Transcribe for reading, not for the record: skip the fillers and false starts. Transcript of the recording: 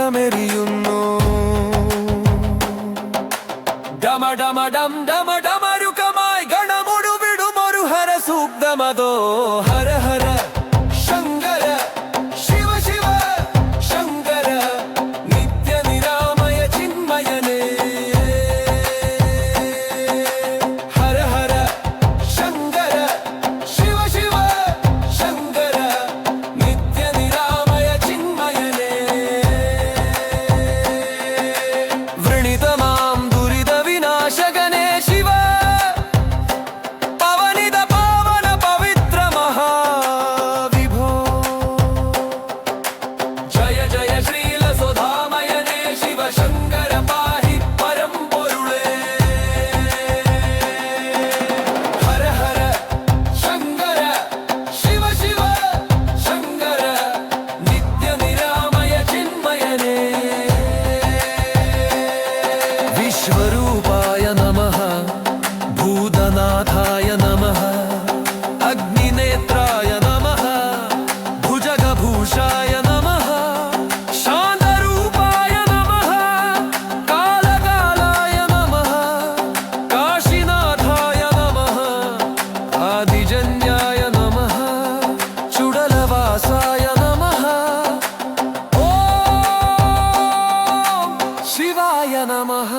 മുഖമെരിയുന്നു. ഡമ ഡമ ഡം ഡമ ഡമരുകമായി ഗണമുടുവിടുമൊരു ഹരസൂക്തമതോ. ഹര ഹര ശങ്കര ശിവ ശിവ ശങ്കര നിത്യനിരാമയ ചിന്മയനേ. ഹര ഹര ശങ്കര ശിവ ശിവ ശങ്കര നിത്യനിരാമയ ചിന്മയനേ. വൃണിതമാം ദുരിത വിനാശകനേ ശിവ പവനിത പാവന പവിത്ര മഹാവിഭോ. ജയ ജയ ശ്രീലസുധാമയനേ ശിവ ശങ്കര പാഹി പരമ്പൊരുളേ. ഹര ഹര ശങ്കര ശിവ ശിവ ശങ്കര നിത്യനിരാമയ ചിന്മയനേ. വിശ്വരൂപായ നമഃ ഭൂതനാഥായ നമഃ അഗ്നിനേത്രായ നമഃ ഭുജഗഭൂഷായ നമഃ ശാന്തരൂപായ നമഃ കാലകാലായ നമഃ കാശിനാഥായ നമഃ ആദിജന്യായ നമഃ ചുടലവാസായ നമഃ ഓം ശിവായ നമഃ.